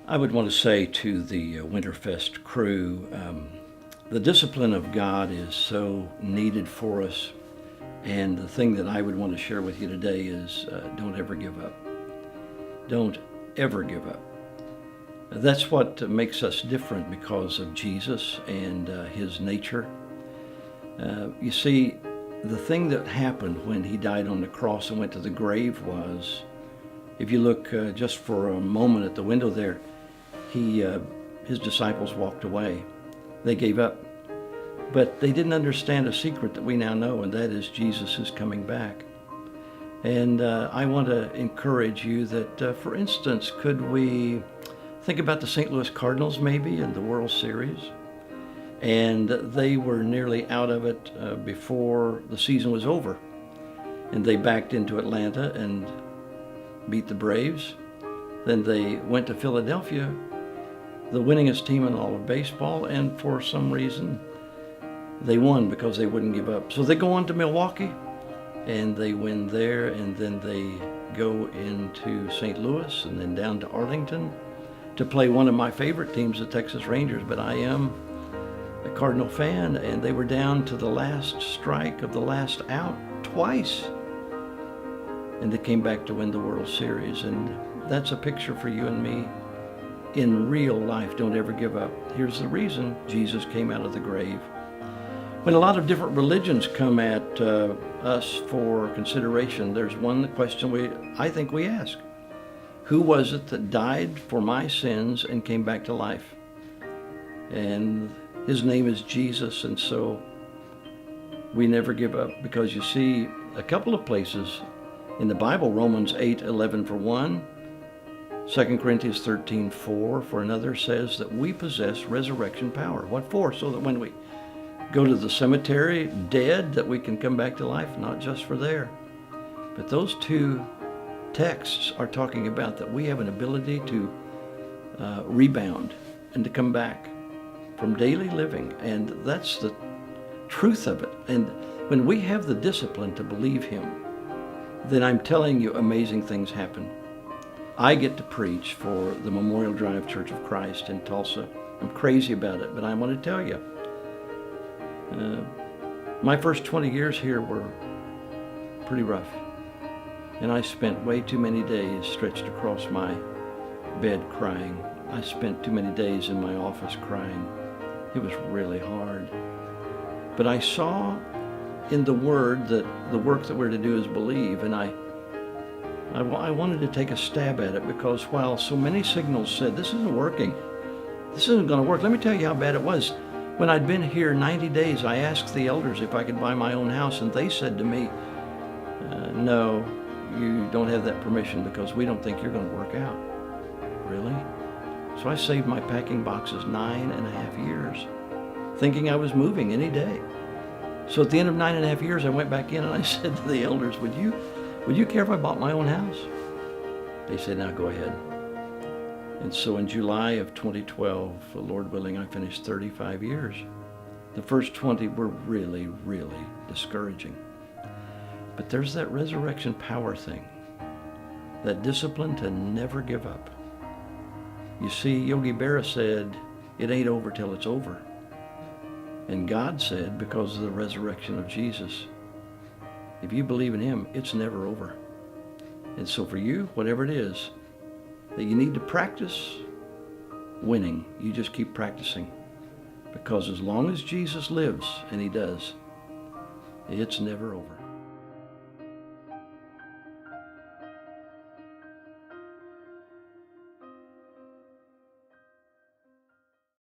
I would want to say to the Winterfest crew, the discipline of God is so needed for us. And the thing that I would want to share with you today is don't ever give up. Don't ever give up. That's what makes us different because of Jesus and his nature. You see, the thing that happened when he died on the cross and went to the grave was, if you look just for a moment at the window there, his disciples walked away. They gave up. But they didn't understand a secret that we now know, and that is Jesus is coming back. And I want to encourage you that, for instance, could we think about the St. Louis Cardinals maybe in the World Series? And they were nearly out of it before the season was over. And they backed into Atlanta and beat the Braves. Then they went to Philadelphia, the winningest team in all of baseball, and for some reason they won because they wouldn't give up. So they go on to Milwaukee and they win there, and then they go into St. Louis and then down to Arlington to play one of my favorite teams, the Texas Rangers. But I am a Cardinal fan, and they were down to the last strike of the last out twice. And they came back to win the World Series. And that's a picture for you and me in real life. Don't ever give up. Here's the reason: Jesus came out of the grave. When a lot of different religions come at us for consideration, there's one question I think we ask: who was it that died for my sins and came back to life? And his name is Jesus. And so we never give up, because you see, a couple of places in the Bible, Romans 8:11 for one, 2 Corinthians 13:4 for another, says that we possess resurrection power. What for? So that when we go to the cemetery dead, that we can come back to life, not just for there. But those two texts are talking about that we have an ability to rebound and to come back from daily living. And that's the truth of it. And when we have the discipline to believe him, then I'm telling you, amazing things happen. I get to preach for the Memorial Drive Church of Christ in Tulsa. I'm crazy about it, but I want to tell you, my first 20 years here were pretty rough. And I spent way too many days stretched across my bed crying. I spent too many days in my office crying. It was really hard. But I saw in the Word that the work that we're to do is believe, and I wanted to take a stab at it, because while so many signals said, this isn't working, this isn't going to work, let me tell you how bad it was. When I'd been here 90 days, I asked the elders if I could buy my own house, and they said to me, no, you don't have that permission because we don't think you're going to work out. Really? So I saved my packing boxes 9.5 years, thinking I was moving any day. So at the end of 9.5 years, I went back in and I said to the elders, would you care if I bought my own house? They said, now go ahead. And so in July of 2012, Lord willing, I finished 35 years. The first 20 were really, really discouraging. But there's that resurrection power thing, that discipline to never give up. You see, Yogi Berra said, it ain't over till it's over. And God said, because of the resurrection of Jesus, if you believe in him, it's never over. And so for you, whatever it is that you need to practice winning, you just keep practicing. Because as long as Jesus lives, and he does, it's never over.